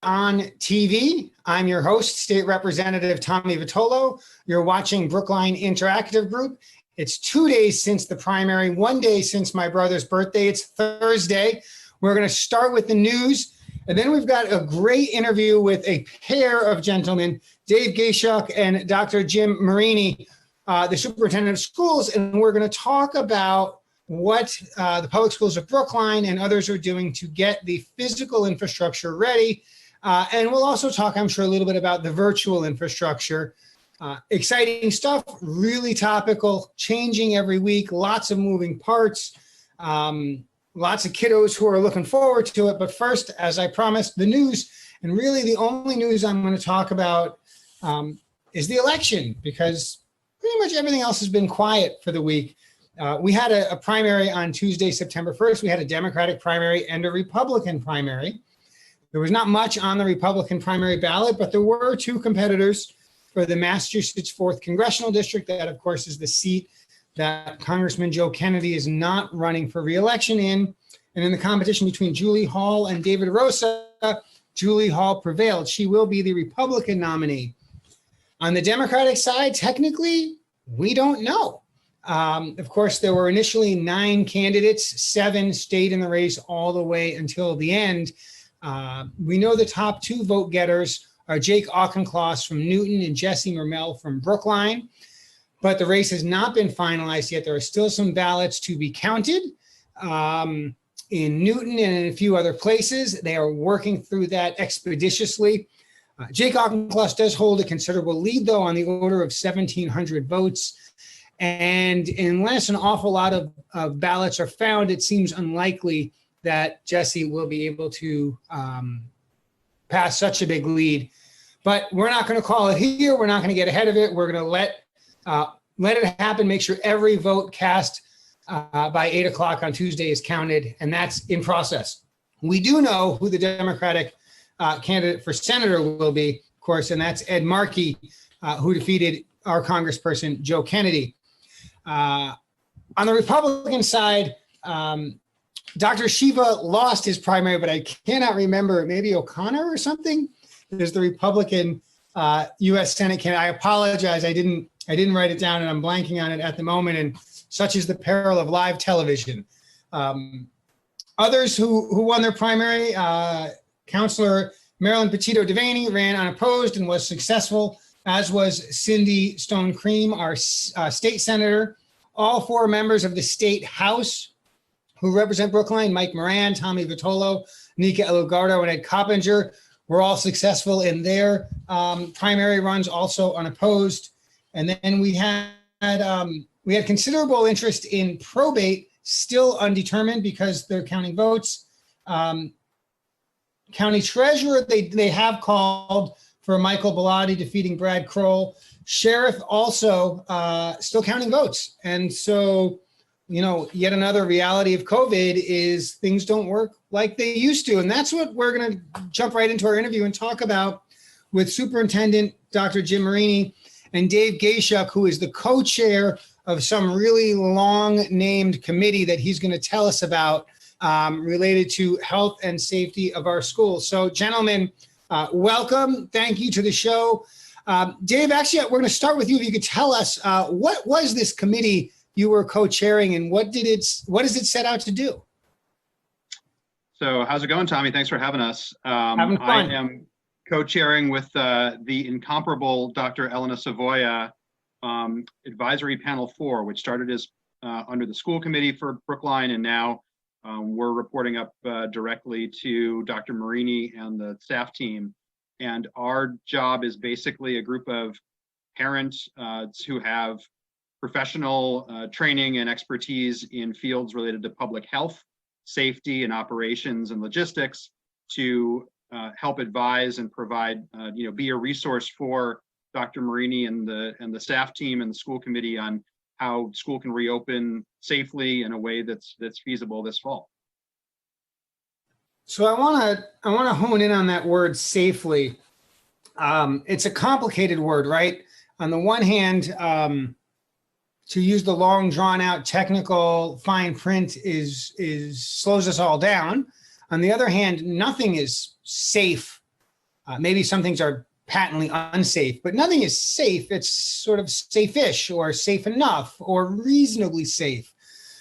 on TV. I'm your host, State Representative Tommy Vitolo. You're watching Brookline Interactive Group. It's 2 days since the primary, 1 day since my brother's birthday. It's Thursday. We're going to start with the news, and then we've got a great interview with a pair of gentlemen, Dave Gacioch and Dr. Jim Marini, the superintendent of schools, and we're going to talk about what the public schools of Brookline and others are doing to get the physical infrastructure ready. And we'll also talk, I'm sure, a little bit about the virtual infrastructure. Exciting stuff, really topical, changing every week, lots of moving parts, lots of kiddos who are looking forward to it. But first, as I promised, the news, and really the only news I'm going to talk about is the election, because pretty much everything else has been quiet for the week. We had a primary on Tuesday, September 1st. We had a Democratic primary and a Republican primary. There was not much on the Republican primary ballot, but there were two competitors for the Massachusetts 4th Congressional District. That, of course, is the seat that Congressman Joe Kennedy is not running for re-election in. And in the competition between Julie Hall and David Rosa, Julie Hall prevailed. She will be the Republican nominee. On the Democratic side, technically, we don't know. Of course, there were initially 9 candidates. 7 stayed in the race all the way until the end. We know the top 2 vote getters are Jake Auchincloss from Newton and Jesse Mermel from Brookline, but the race has not been finalized yet. There are still some ballots to be counted in Newton and in a few other places. They are working through that expeditiously. Jake Auchincloss does hold a considerable lead, though, on the order of 1,700 votes. And unless an awful lot of ballots are found, it seems unlikely that Jesse will be able to pass such a big lead. But we're not going to call it here. We're not going to get ahead of it. We're going to let it happen, make sure every vote cast by 8 o'clock on Tuesday is counted, and that's in process. We do know who the Democratic candidate for senator will be, of course, and that's Ed Markey, who defeated our Congressperson Joe Kennedy. On the Republican side, Dr. Shiva lost his primary, but I cannot remember, maybe O'Connor or something is the Republican U.S. Senate candidate. I apologize. I didn't write it down, and I'm blanking on it at the moment, and such is the peril of live television. Others who won their primary, Councilor Marilyn Petito Devaney ran unopposed and was successful, as was Cindy Stone Cream, our state senator. All 4 members of the state House who represent Brookline, Mike Moran, Tommy Vitolo, Nika Elugardo, and Ed Coppinger, were all successful in their primary runs, also unopposed. And then we had considerable interest in probate, still undetermined because they're counting votes. County treasurer, they have called for Michael Bellotti defeating Brad Kroll. Sheriff also still counting votes. And so, yet another reality of COVID is things don't work like they used to. And that's what we're going to jump right into our interview and talk about with Superintendent Dr. Jim Marini and Dave Gacioch, who is the co-chair of some really long-named committee that he's going to tell us about related to health and safety of our schools. So, gentlemen, welcome. Thank you to the show. Dave, actually, we're going to start with you. If you could tell us what was this committee you were co-chairing, and what does it set out to do? So how's it going, Tommy? Thanks for having us. Having fun. I am co-chairing with the incomparable Dr. Elena Savoya Advisory Panel 4, which started as under the school committee for Brookline, and now we're reporting up directly to Dr. Marini and the staff team. And our job is basically a group of parents who have professional training and expertise in fields related to public health, safety, and operations and logistics to help advise and provide, be a resource for Dr. Marini and the staff team and the school committee on how school can reopen safely in a way that's feasible this fall. So I want to hone in on that word safely. It's a complicated word, right? On the one hand, to use the long drawn out technical fine print is slows us all down. On the other hand, nothing is safe maybe some things are patently unsafe, but nothing is safe. It's sort of safe-ish or safe enough or reasonably safe.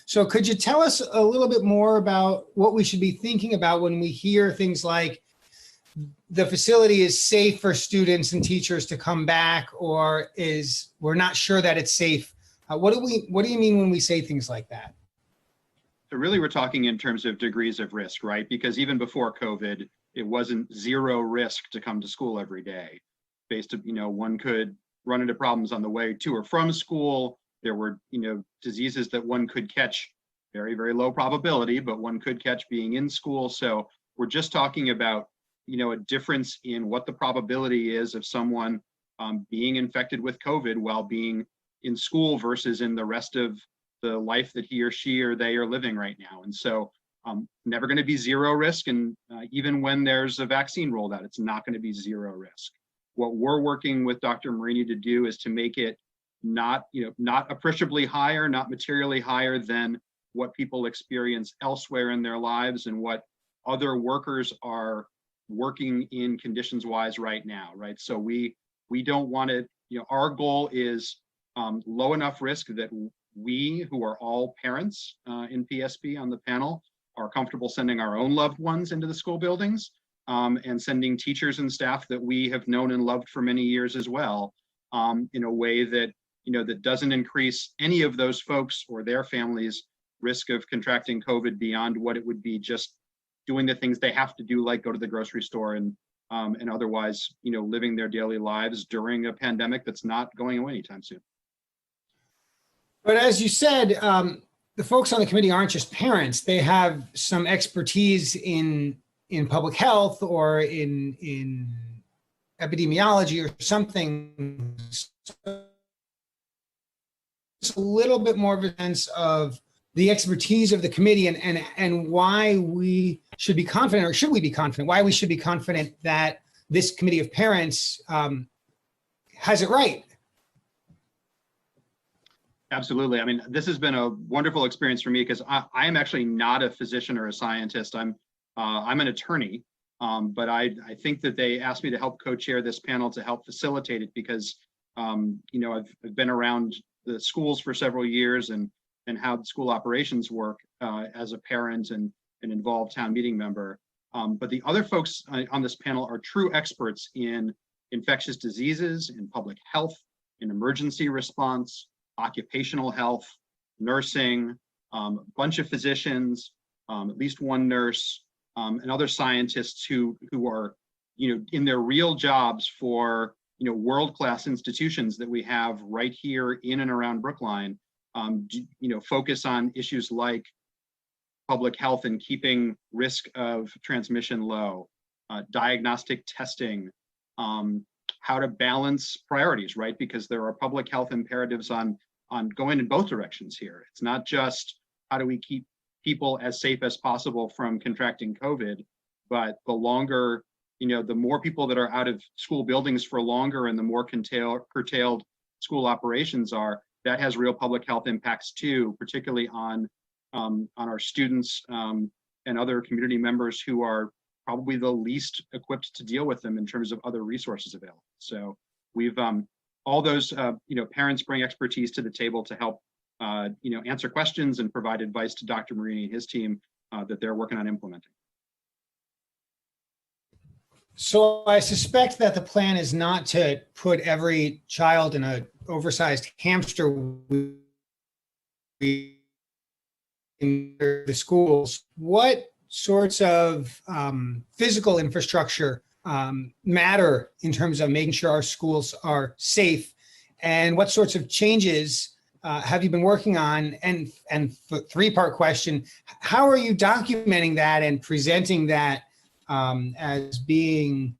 So could you tell us a little bit more about what we should be thinking about when we hear things like the facility is safe for students and teachers to come back, or we're not sure that it's safe? What do you mean when we say things like that? So really, we're talking in terms of degrees of risk, right? Because even before COVID, it wasn't zero risk to come to school every day. One could run into problems on the way to or from school. There were, diseases that one could catch, very, very low probability, but one could catch being in school. So we're just talking about, a difference in what the probability is of someone being infected with COVID while being in school versus in the rest of the life that he or she or they are living right now. And so never going to be zero risk. And even when there's a vaccine rolled out, it's not going to be zero risk. What we're working with Dr. Marini to do is to make it not appreciably higher, not materially higher than what people experience elsewhere in their lives and what other workers are working in conditions wise right now, right? So we don't want to, our goal is low enough risk that we, who are all parents in PSP on the panel, are comfortable sending our own loved ones into the school buildings and sending teachers and staff that we have known and loved for many years as well, in a way that, that doesn't increase any of those folks or their families' risk of contracting COVID beyond what it would be just doing the things they have to do, like go to the grocery store and otherwise, living their daily lives during a pandemic that's not going away anytime soon. But as you said, the folks on the committee aren't just parents. They have some expertise in public health or in epidemiology or something. So it's a little bit more of a sense of the expertise of the committee and why we should be confident, or should we be confident, why we should be confident that this committee of parents has it right. Absolutely. I mean, this has been a wonderful experience for me because I am actually not a physician or a scientist. I'm an attorney, but I think that they asked me to help co-chair this panel to help facilitate it because, I've been around the schools for several years and how the school operations work as a parent and an involved town meeting member. But the other folks on this panel are true experts in infectious diseases, in public health, in emergency response, occupational health, nursing, a bunch of physicians, at least one nurse, and other scientists who are, in their real jobs for, world-class institutions that we have right here in and around Brookline, focus on issues like public health and keeping risk of transmission low, diagnostic testing, how to balance priorities, right? Because there are public health imperatives on going in both directions here. It's not just how do we keep people as safe as possible from contracting COVID, but the longer, the more people that are out of school buildings for longer and the more curtailed school operations are, that has real public health impacts too, particularly on our students and other community members who are probably the least equipped to deal with them in terms of other resources available. So we've all those parents bring expertise to the table to help answer questions and provide advice to Dr. Marini and his team that they're working on implementing. So I suspect that the plan is not to put every child in an oversized hamster wheel in the schools. What sorts of physical infrastructure matter in terms of making sure our schools are safe, and what sorts of changes have you been working on? And three-part question: how are you documenting that and presenting that as being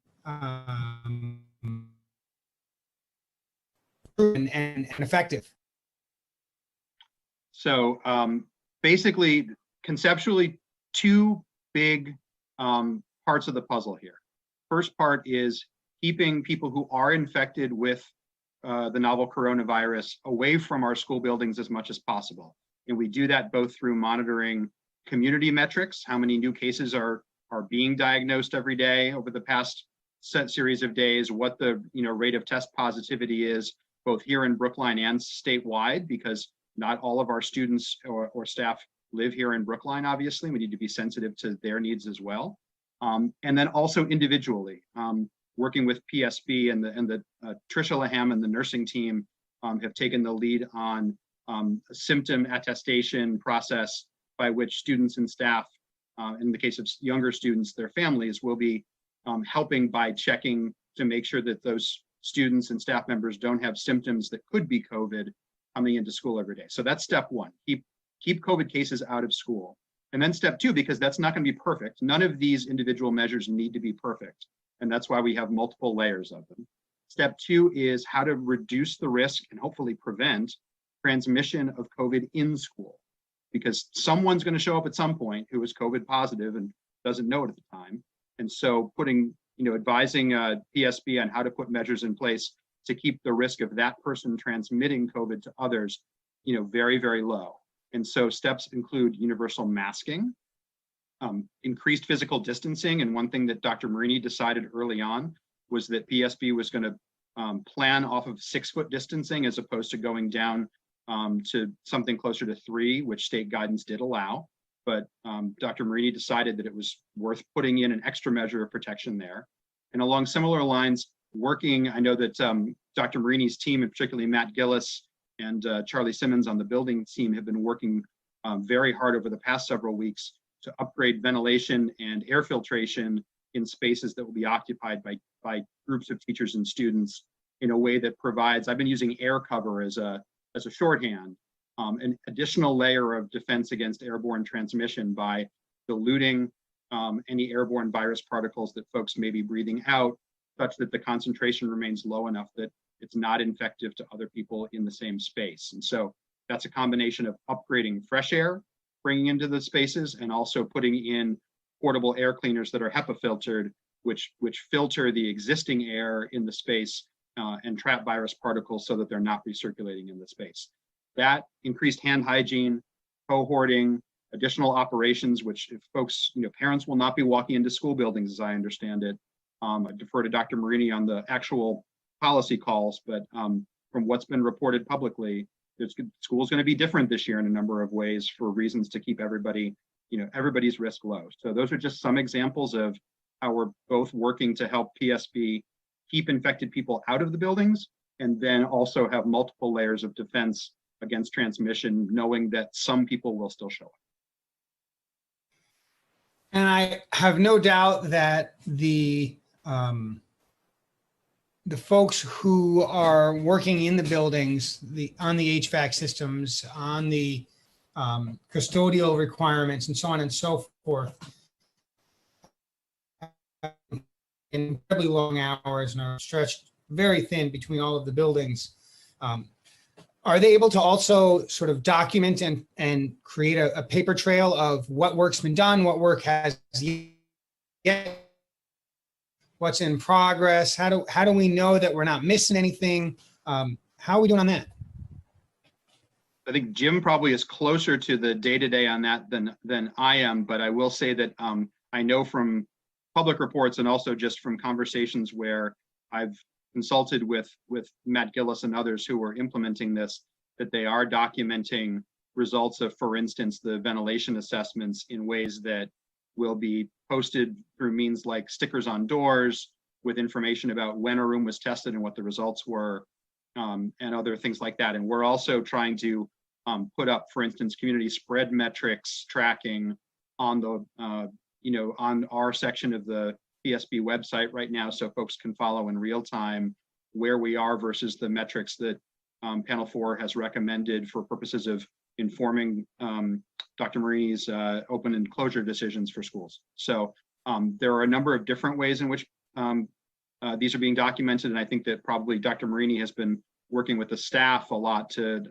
proven and effective? So basically, conceptually, two big parts of the puzzle here. First part is keeping people who are infected with the novel coronavirus away from our school buildings as much as possible. And we do that both through monitoring community metrics, how many new cases are being diagnosed every day over the past set series of days, what the rate of test positivity is, both here in Brookline and statewide, because not all of our students or staff live here in Brookline, obviously. We need to be sensitive to their needs as well. And then also individually, working with PSB and the Tricia Laham and the nursing team have taken the lead on a symptom attestation process by which students and staff, in the case of younger students, their families will be helping by checking to make sure that those students and staff members don't have symptoms that could be COVID coming into school every day. So that's step one, keep COVID cases out of school. And then step two, because that's not going to be perfect. None of these individual measures need to be perfect. And that's why we have multiple layers of them. Step two is how to reduce the risk and hopefully prevent transmission of COVID in school, because someone's going to show up at some point who is COVID positive and doesn't know it at the time. And so advising PSB on how to put measures in place to keep the risk of that person transmitting COVID to others, very, very low. And so steps include universal masking, increased physical distancing. And one thing that Dr. Marini decided early on was that PSB was going to plan off of 6-foot distancing as opposed to going down to something closer to 3, which state guidance did allow. But Dr. Marini decided that it was worth putting in an extra measure of protection there. And along similar lines, I know that Dr. Marini's team, and particularly Matt Gillis and Charlie Simmons on the building team, have been working very hard over the past several weeks to upgrade ventilation and air filtration in spaces that will be occupied by groups of teachers and students in a way that provides, I've been using air cover as a shorthand, an additional layer of defense against airborne transmission by diluting any airborne virus particles that folks may be breathing out, such that the concentration remains low enough that it's not infective to other people in the same space. And so that's a combination of upgrading fresh air, bringing into the spaces, and also putting in portable air cleaners that are HEPA filtered, which filter the existing air in the space and trap virus particles so that they're not recirculating in the space. That increased hand hygiene, cohorting, additional operations, which if folks, parents will not be walking into school buildings, as I understand it. I defer to Dr. Marini on the actual policy calls, but from what's been reported publicly, school's going to be different this year in a number of ways for reasons to keep everybody, everybody's risk low. So those are just some examples of how we're both working to help PSB keep infected people out of the buildings, and then also have multiple layers of defense against transmission, knowing that some people will still show up. And I have no doubt that the folks who are working in the buildings, on the HVAC systems, on the custodial requirements, and so on and so forth, incredibly long hours and are stretched very thin between all of the buildings. Are they able to also sort of document and create a paper trail of what work's been done, what work has yet, what's in progress? How do we know that we're not missing anything? How are we doing on that? I think Jim probably is closer to the day-to-day on that than I am, but I will say that I know from public reports and also just from conversations where I've consulted with Matt Gillis and others who are implementing this, that they are documenting results of, for instance, the ventilation assessments in ways that will be posted through means like stickers on doors with information about when a room was tested and what the results were, and other things like that. And we're also trying to put up, for instance, community spread metrics tracking on the, on our section of the PSB website right now, so folks can follow in real time where we are versus the metrics that Panel 4 has recommended for purposes of informing Dr. Marini's open and closure decisions for schools. So there are a number of different ways in which these are being documented, and I think that probably Dr. Marini has been working with the staff a lot to,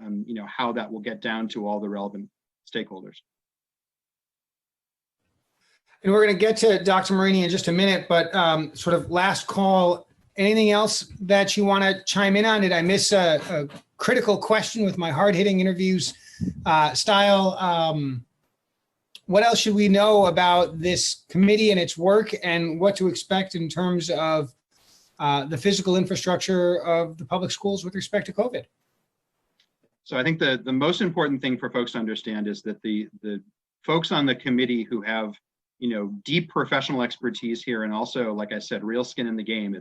how that will get down to all the relevant stakeholders. And we're going to get to Dr. Marini in just a minute, but sort of last call, anything else that you want to chime in on? Did I miss a critical question with my hard-hitting interviews style? What else should we know about this committee and its work, and what to expect in terms of the physical infrastructure of the public schools with respect to COVID. So I think the most important thing for folks to understand is that the folks on the committee who have, deep professional expertise here, and also, like I said, real skin in the game.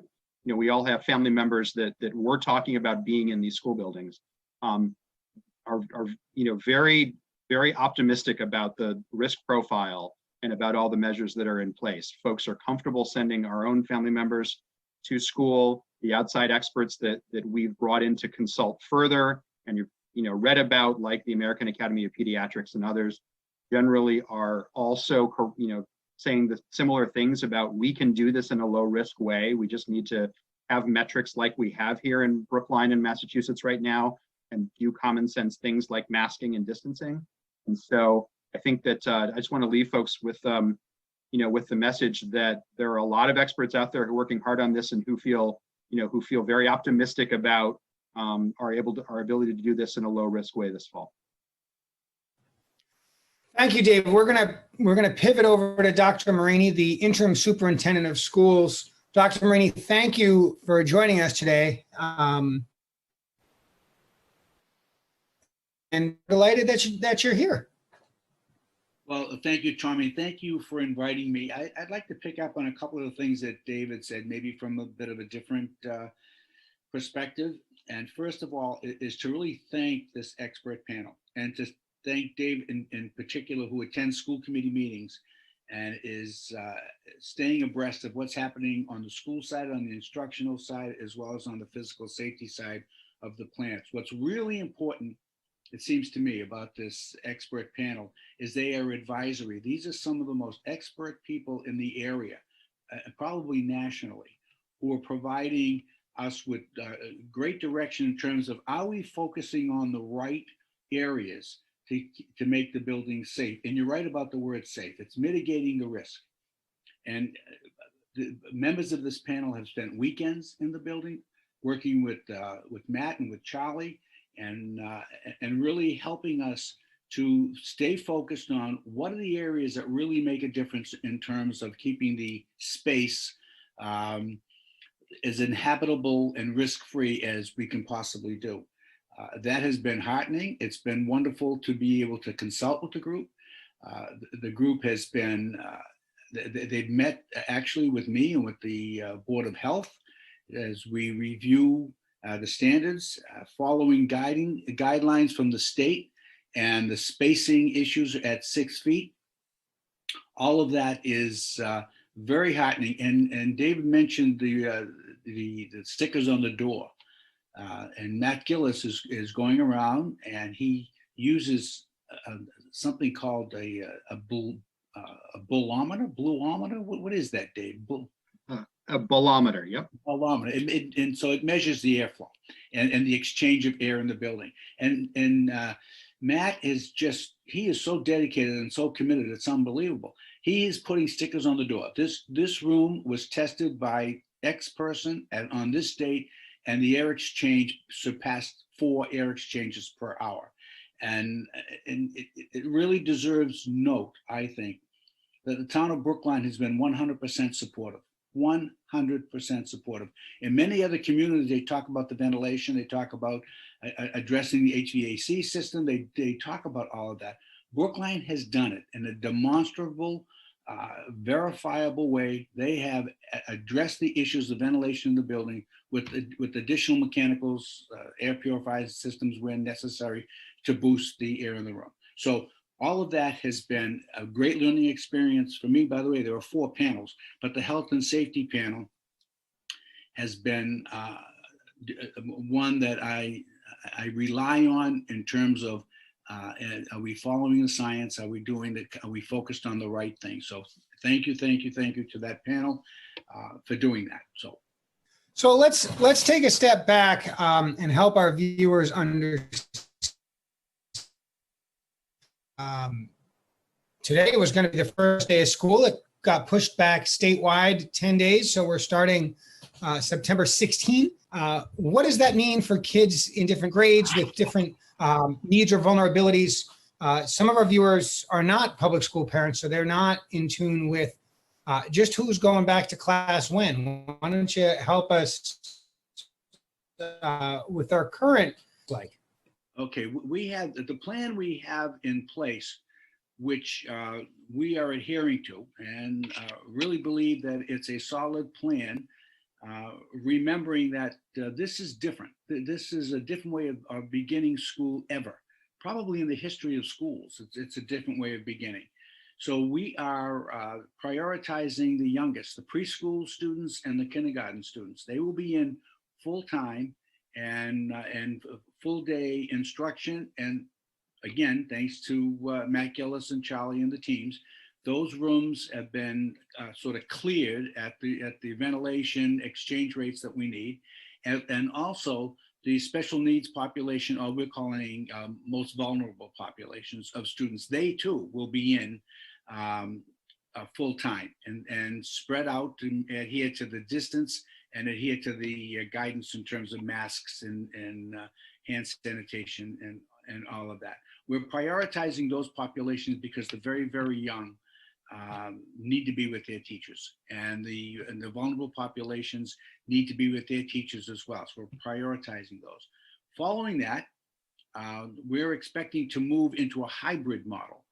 We all have family members that we're talking about being in these school buildings, are very, very optimistic about the risk profile and about all the measures that are in place. Folks are comfortable sending our own family members to school. The outside experts that we've brought in to consult further, and you've read about, like the American Academy of Pediatrics and others, generally are also saying the similar things about, we can do this in a low risk way. We just need to have metrics like we have here in Brookline and Massachusetts right now, and do common sense things like masking and distancing. And so I think that I just want to leave folks with with the message that there are a lot of experts out there who are working hard on this, and who feel very optimistic about our ability to do this in a low risk way this fall. Thank you, Dave. We're gonna pivot over to Dr. Marini, the interim superintendent of schools. Dr. Marini, thank you for joining us today. And delighted that you're here. Well, thank you, Tommy. Thank you for inviting me. I'd like to pick up on a couple of the things that David said, maybe from a bit of a different perspective. And first of all, is to really thank this expert panel, and to thank Dave in particular, who attends school committee meetings and is staying abreast of what's happening on the school side, on the instructional side, as well as on the physical safety side of the plants. What's really important, it seems to me, about this expert panel is they are advisory. These are some of the most expert people in the area, probably nationally, who are providing us with great direction in terms of, are we focusing on the right areas to make the building safe? And you're right about the word safe. It's mitigating the risk. And the members of this panel have spent weekends in the building working with Matt and with Charlie, and really helping us to stay focused on what are the areas that really make a difference in terms of keeping the space as inhabitable and risk-free as we can possibly do. That has been heartening. It's been wonderful to be able to consult with the group. The group has been, they've met actually with me and with the Board of Health as we review the standards, following guidelines from the state, and the spacing issues at 6 feet. All of that is very heartening. And David mentioned the stickers on the door. And Matt Gillis is going around, and he uses something called a bolometer. What is that, Dave? A bolometer, yep. Bolometer, and so it measures the airflow and the exchange of air in the building. And Matt is he is so dedicated and so committed, it's unbelievable. He is putting stickers on the door. This room was tested by X person on this date, and the air exchange surpassed 4 air exchanges per hour. And it really deserves note, I think, that the town of Brookline has been 100% supportive. 100% supportive. In many other communities, they talk about the ventilation, they talk about addressing the HVAC system, they talk about all of that. Brookline has done it in a demonstrable, verifiable way. They have addressed the issues of ventilation in the building with additional mechanicals, air purifying systems when necessary to boost the air in the room. So all of that has been a great learning experience for me. By the way, there are 4 panels, but the health and safety panel has been one that I rely on in terms of, are we following the science? Are we focused on the right thing? So thank you to that panel for doing that. So let's take a step back and help our viewers understand. Today was going to be the first day of school. It got pushed back statewide 10 days. So we're starting September 16th. What does that mean for kids in different grades with different needs or vulnerabilities? Some of our viewers are not public school parents, so they're not in tune with Just who's going back to class when? Why don't you help us with our current, like? Okay, we have, the plan we have in place, which we are adhering to, and really believe that it's a solid plan, remembering that this is different. This is a different way of beginning school ever, probably in the history of schools. It's a different way of beginning. So we are prioritizing the youngest, the preschool students and the kindergarten students. They will be in full-time and full-day instruction. And again, thanks to Matt Gillis and Charlie and the teams, those rooms have been sort of cleared at the ventilation exchange rates that we need. And also the special needs population, or we're calling most vulnerable populations of students, they too will be in full time and spread out and adhere to the distance and adhere to the guidance in terms of masks and hand sanitation and all of that. We're prioritizing those populations because the very, very young need to be with their teachers, and the vulnerable populations need to be with their teachers as well. So we're prioritizing those. Following that, we're expecting to move into a hybrid model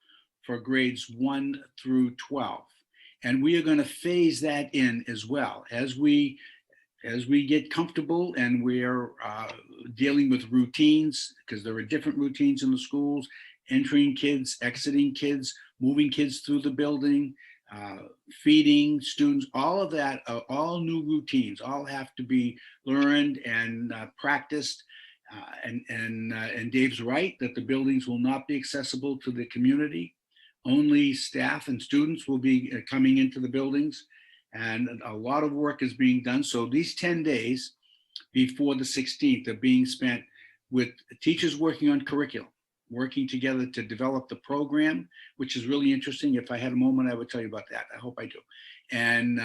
for grades 1 through 12. And we are going to phase that in as well as we get comfortable and we're dealing with routines, because there are different routines in the schools, entering kids, exiting kids, moving kids through the building, feeding students, all of that, all new routines, all have to be learned and practiced. And Dave's right that the buildings will not be accessible to the community. Only staff and students will be coming into the buildings, and a lot of work is being done. So these 10 days before the 16th are being spent with teachers working on curriculum, working together to develop the program, which is really interesting. If I had a moment, I would tell you about that. I hope I do. And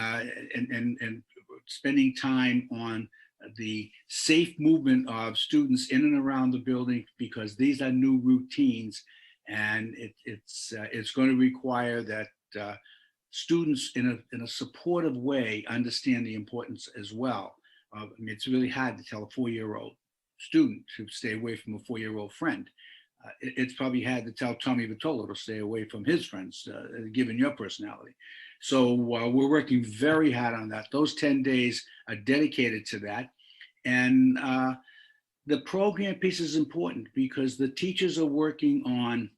spending time on the safe movement of students in and around the building, because these are new routines, and it's going to require that students in a supportive way understand the importance as well. I mean, it's really hard to tell a 4-year-old student to stay away from a 4-year-old friend. It's probably hard to tell Tommy Vitolo to stay away from his friends, given your personality. So we're working very hard on that. Those 10 days are dedicated to that. And the program piece is important because the teachers are working on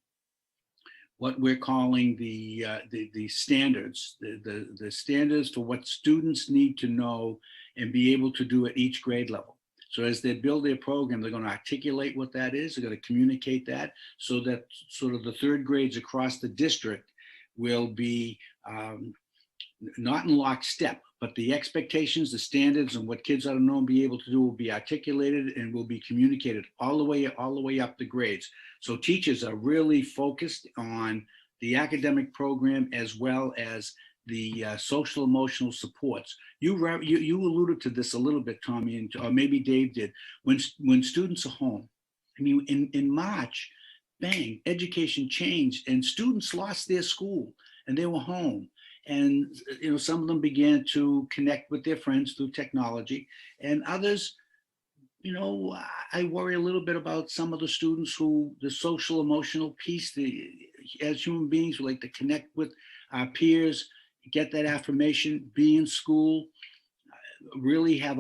what we're calling the standards, the standards for what students need to know and be able to do at each grade level. So as they build their program, they're going to articulate what that is. They're going to communicate that so that sort of the third grades across the district will be not in lockstep, but the expectations, the standards, and what kids ought to know and be able to do will be articulated and will be communicated all the way up the grades. So teachers are really focused on the academic program as well as the social emotional supports. You alluded to this a little bit, Tommy, or maybe Dave did. When students are home, I mean, in March, bang, education changed and students lost their school and they were home. And some of them began to connect with their friends through technology, and others, I worry a little bit about some of the students who the social emotional piece, as human beings, we like to connect with our peers, get that affirmation, be in school, really have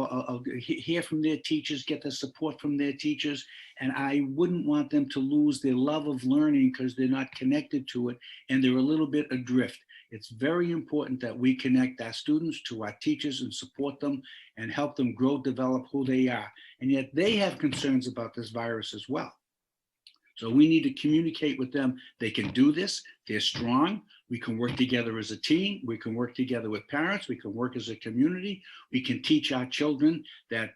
hear from their teachers, get the support from their teachers. And I wouldn't want them to lose their love of learning because they're not connected to it and they're a little bit adrift. It's very important that we connect our students to our teachers and support them and help them grow, develop who they are. And yet they have concerns about this virus as well. So we need to communicate with them. They can do this. They're strong. We can work together as a team. We can work together with parents. We can work as a community. We can teach our children that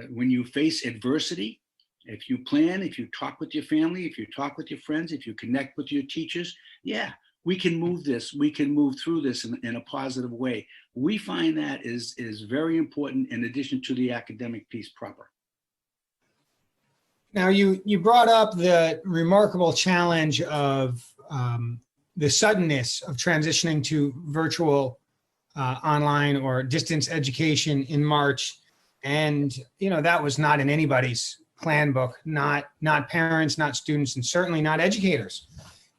when you face adversity, if you plan, if you talk with your family, if you talk with your friends, if you connect with your teachers, yeah, we can move this. We can move through this in a positive way. We find that is very important in addition to the academic piece proper. Now, you brought up the remarkable challenge of the suddenness of transitioning to virtual online or distance education in March. And, that was not in anybody's plan book, not parents, not students, and certainly not educators.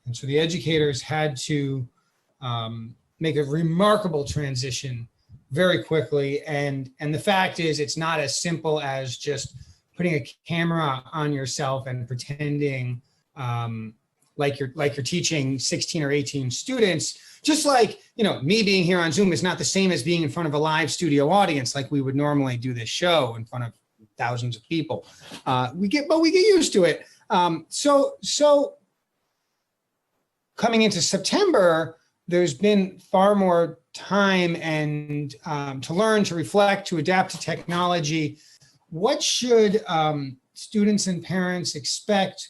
And so the educators had to make a remarkable transition very quickly. And the fact is, it's not as simple as just putting a camera on yourself and pretending like you're teaching 16 or 18 students. Just like, me being here on Zoom is not the same as being in front of a live studio audience like we would normally do this show in front of thousands of people. We get used to it. So coming into September, there's been far more time and to learn, to reflect, to adapt to technology. What should students and parents expect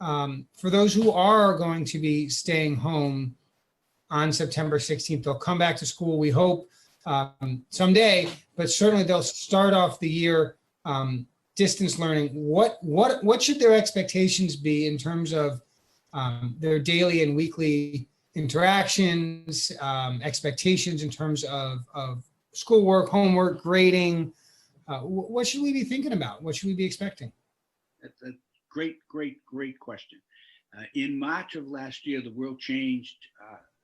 for those who are going to be staying home on September 16th? They'll come back to school, we hope, someday, but certainly they'll start off the year distance learning. What should their expectations be in terms of their daily and weekly interactions, expectations in terms of schoolwork, homework, grading? What should we be thinking about? What should we be expecting? That's a great question. In March of last year, the world changed,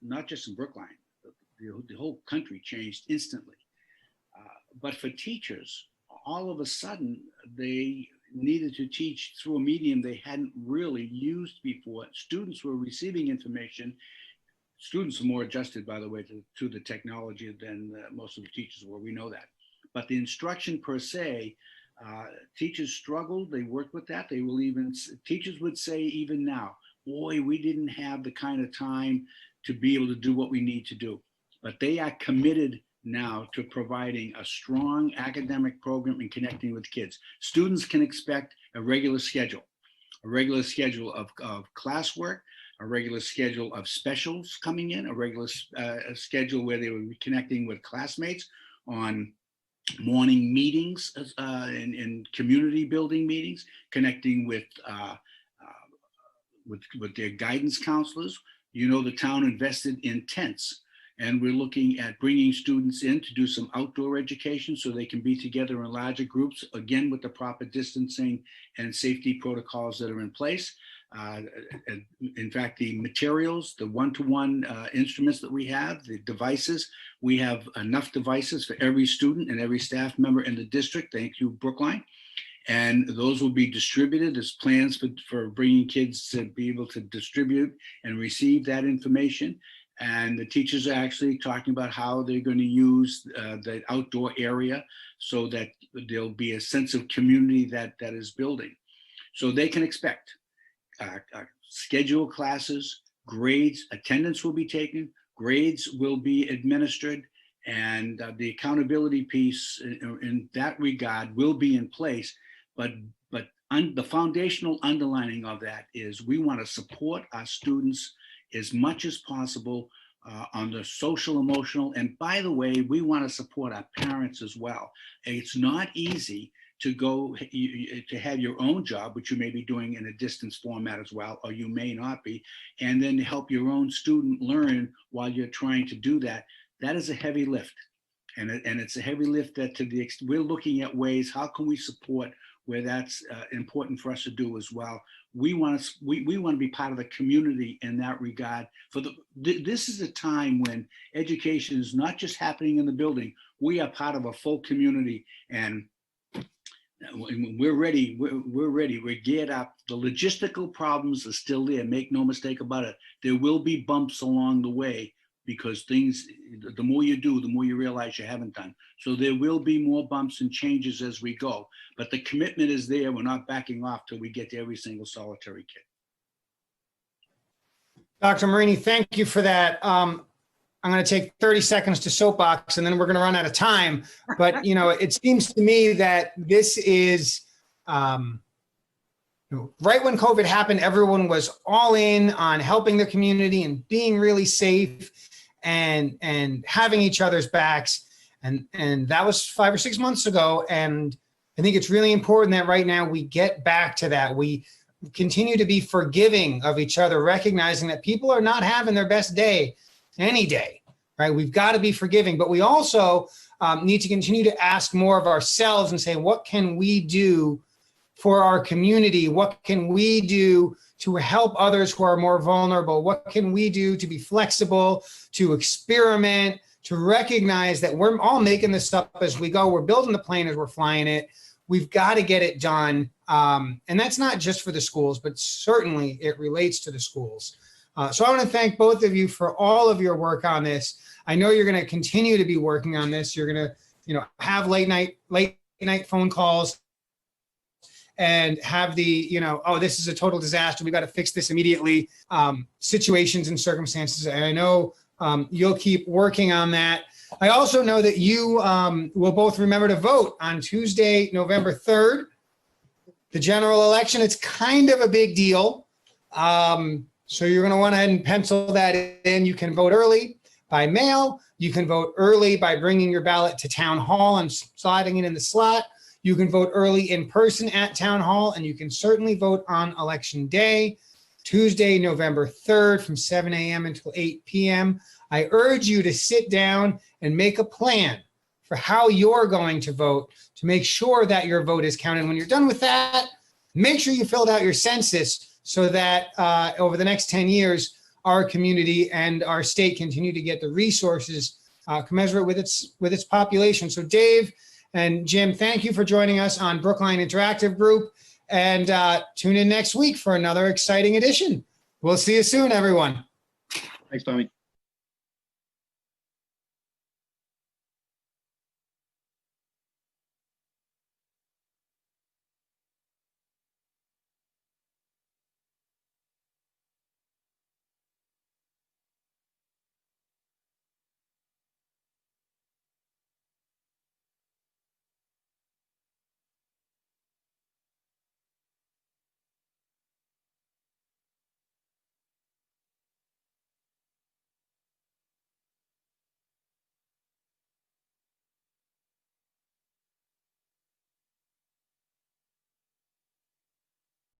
not just in Brookline, the whole country changed instantly. But for teachers, all of a sudden, they needed to teach through a medium they hadn't really used before. Students were receiving information. Students are more adjusted, by the way, to the technology than most of the teachers were. We know that. But the instruction per se, teachers struggled. They worked with that. Teachers would say even now, boy, we didn't have the kind of time to be able to do what we need to do. But they are committed now to providing a strong academic program and connecting with kids. Students can expect a regular schedule of classwork, a regular schedule of specials coming in, a regular schedule where they will be connecting with classmates on morning meetings and community building meetings, connecting with their guidance counselors. The town invested in tents, and we're looking at bringing students in to do some outdoor education so they can be together in larger groups, again, with the proper distancing and safety protocols that are in place. In fact, the materials, the one-to-one instruments that we have, the devices, we have enough devices for every student and every staff member in the district. Thank you, Brookline. And those will be distributed as plans for bringing kids to be able to distribute and receive that information. And the teachers are actually talking about how they're going to use the outdoor area so that there'll be a sense of community that is building. So they can expect scheduled classes, grades, attendance will be taken, grades will be administered, and the accountability piece in that regard will be in place. But the foundational underlining of that is we want to support our students as much as possible on the social, emotional, and by the way, we want to support our parents as well. It's not easy to go to have your own job, which you may be doing in a distance format as well, or you may not be, and then help your own student learn while you're trying to do that. That is a heavy lift, and it's a heavy lift that we're looking at ways, how can we support where that's important for us to do as well. We want to be part of the community in that regard. This is a time when education is not just happening in the building. We are part of a full community, and we're ready. We're ready. We're geared up. The logistical problems are still there. Make no mistake about it. There will be bumps along the way, because the more you do, the more you realize you haven't done. So there will be more bumps and changes as we go, but the commitment is there. We're not backing off till we get to every single solitary kid. Dr. Marini, thank you for that. I'm going to take 30 seconds to soapbox, and then we're going to run out of time. But, it seems to me that this is, right when COVID happened, everyone was all in on helping the community and being really safe and having each other's backs. And that was 5 or 6 months ago. And I think it's really important that right now we get back to that. continue to be forgiving of each other, recognizing that people are not having their best day any day, right? We've got to be forgiving, but we also need to continue to ask more of ourselves and say, what can we do for our community? What can we do to help others who are more vulnerable? What can we do to be flexible, to experiment, to recognize that we're all making this up as we go. We're building the plane as we're flying it. We've got to get it done. And that's not just for the schools, but certainly it relates to the schools. So I want to thank both of you for all of your work on this. I know you're going to continue to be working on this. You're going to, have late night phone calls and have the, oh, this is a total disaster. We got to fix this immediately. Situations and circumstances. And I know you'll keep working on that. I also know that you will both remember to vote on Tuesday, November 3rd, the general election. It's kind of a big deal. So you're going to want to head and pencil that in. You can vote early by mail. You can vote early by bringing your ballot to town hall and sliding it in the slot. You can vote early in person at town hall, and you can certainly vote on election day, Tuesday, November 3rd from 7 a.m. until 8 p.m. I urge you to sit down and make a plan for how you're going to vote to make sure that your vote is counted. When you're done with that, make sure you filled out your census so that over the next 10 years, our community and our state continue to get the resources commensurate with its population. So Dave and Jim, thank you for joining us on Brookline Interactive Group, and tune in next week for another exciting edition. We'll see you soon, everyone. Thanks, Tommy.